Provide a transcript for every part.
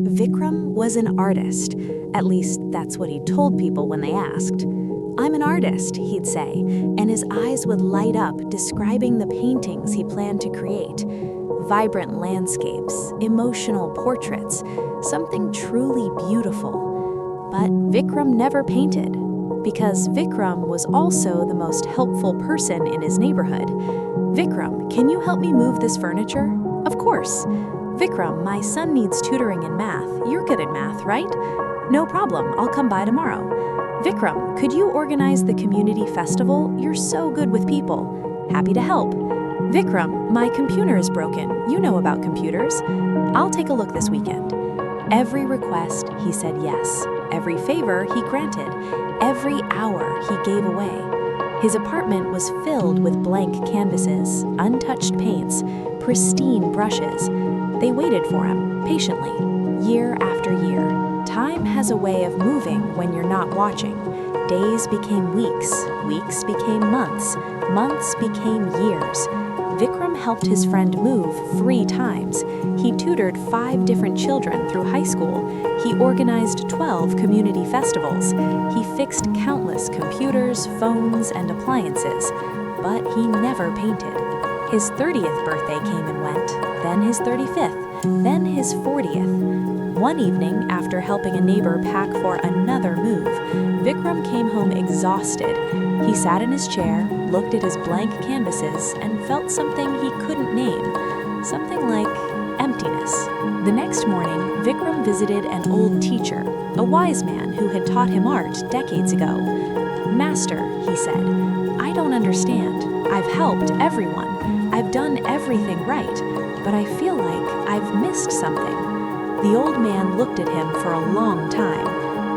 Vikram was an artist. At least that's what he told people when they asked. "I'm an artist," he'd say, and his eyes would light up describing the paintings he planned to create. Vibrant landscapes, emotional portraits, something truly beautiful. But Vikram never painted, because Vikram was also the most helpful person in his neighborhood. "Vikram, can you help me move this furniture?" "Of course." "Vikram, my son needs tutoring in math. You're good at math, right?" "No problem, I'll come by tomorrow." "Vikram, could you organize the community festival? You're so good with people." "Happy to help." "Vikram, my computer is broken. You know about computers." "I'll take a look this weekend." Every request, he said yes. Every favor, he granted. Every hour, he gave away. His apartment was filled with blank canvases, untouched paints, pristine brushes. They waited for him, patiently, year after year. Time has a way of moving when you're not watching. Days became weeks, weeks became months, months became years. Vikram helped his friend move 3 times. He tutored 5 different children through high school. He organized 12 community festivals. He fixed countless computers, phones, and appliances. But he never painted. His 30th birthday came and went, then his 35th, then his 40th. One evening, after helping a neighbor pack for another move, Vikram came home exhausted. He sat in his chair, looked at his blank canvases, and felt something he couldn't name. Something like emptiness. The next morning, Vikram visited an old teacher, a wise man who had taught him art decades ago. "Master," he said, "I don't understand. I've helped everyone. I've done everything right, but I feel like I've missed something." The old man looked at him for a long time.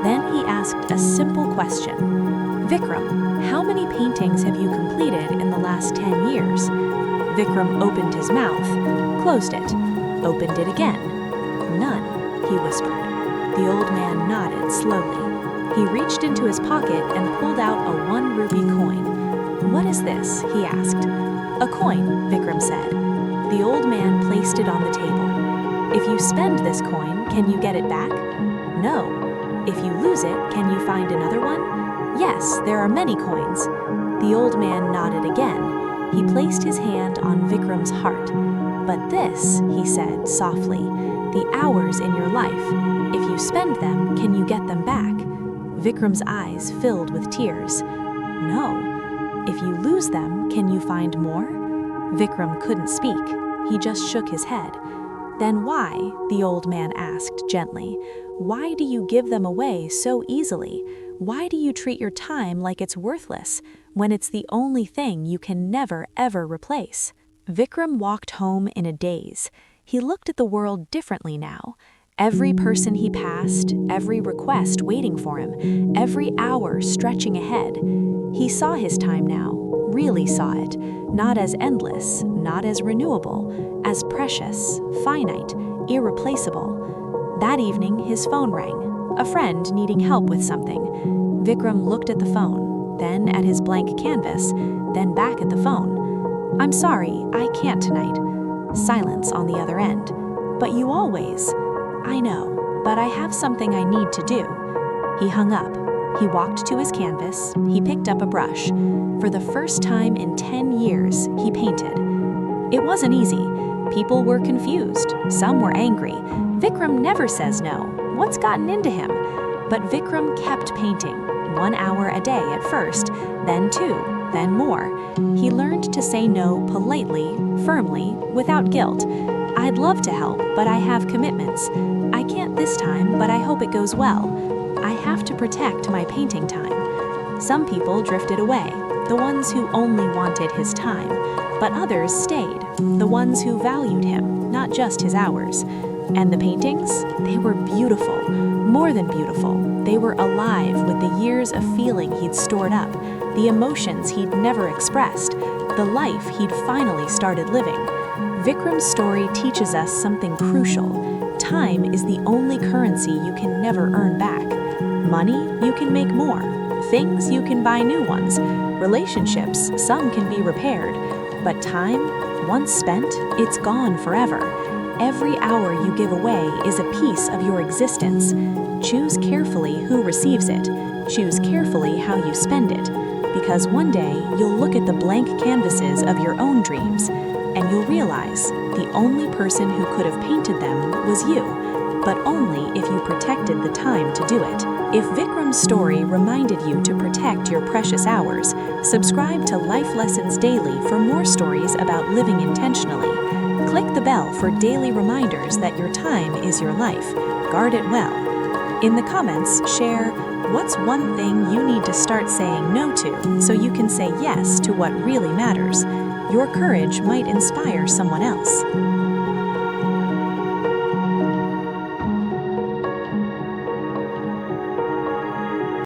Then he asked a simple question. "Vikram, how many paintings have you completed in the last 10 years?" Vikram opened his mouth, closed it, opened it again. "None," he whispered. The old man nodded slowly. He reached into his pocket and pulled out a 1 rupee coin. "What is this?" he asked. "A coin," Vikram said. The old man placed it on the table. "If you spend this coin, can you get it back?" "No." "If you lose it, can you find another one?" "Yes, there are many coins." The old man nodded again. He placed his hand on Vikram's heart. "But this," he said softly, "the hours in your life, if you spend them, can you get them back?" Vikram's eyes filled with tears. "No." "If you lose them, can you find more?" Vikram couldn't speak. He just shook his head. "Then why," the old man asked gently, "why do you give them away so easily? Why do you treat your time like it's worthless, when it's the only thing you can never ever replace?" Vikram walked home in a daze. He looked at the world differently now. Every person he passed, every request waiting for him, every hour stretching ahead. He saw his time now, really saw it, not as endless, not as renewable, as precious, finite, irreplaceable. That evening, his phone rang, a friend needing help with something. Vikram looked at the phone, then at his blank canvas, then back at the phone. "I'm sorry, I can't tonight." Silence on the other end. "But you always." "I know, but I have something I need to do." He hung up. He walked to his canvas. He picked up a brush. For the first time in 10 years, he painted. It wasn't easy. People were confused. Some were angry. Vikram never says no. What's gotten into him? But Vikram kept painting, 1 hour a day at first, then 2, then more. He learned to say no politely, firmly, without guilt. "I'd love to help, but I have commitments. I can't this time, but I hope it goes well. I have to protect my painting time." Some people drifted away, the ones who only wanted his time, but others stayed, the ones who valued him, not just his hours. And the paintings? They were beautiful, more than beautiful. They were alive with the years of feeling he'd stored up, the emotions he'd never expressed, the life he'd finally started living. Vikram's story teaches us something crucial. Time is the only currency you can never earn back. Money, you can make more. Things, you can buy new ones. Relationships, some can be repaired. But time, once spent, it's gone forever. Every hour you give away is a piece of your existence. Choose carefully who receives it. Choose carefully how you spend it. Because one day you'll look at the blank canvases of your own dreams, and you'll realize the only person who could have painted them was you, but only if you protected the time to do it. If Vikram's story reminded you to protect your precious hours, subscribe to Life Lessons Daily for more stories about living intentionally. Click the bell for daily reminders that your time is your life. Guard it well. In the comments, share what's one thing you need to start saying no to so you can say yes to what really matters. Your courage might inspire someone else.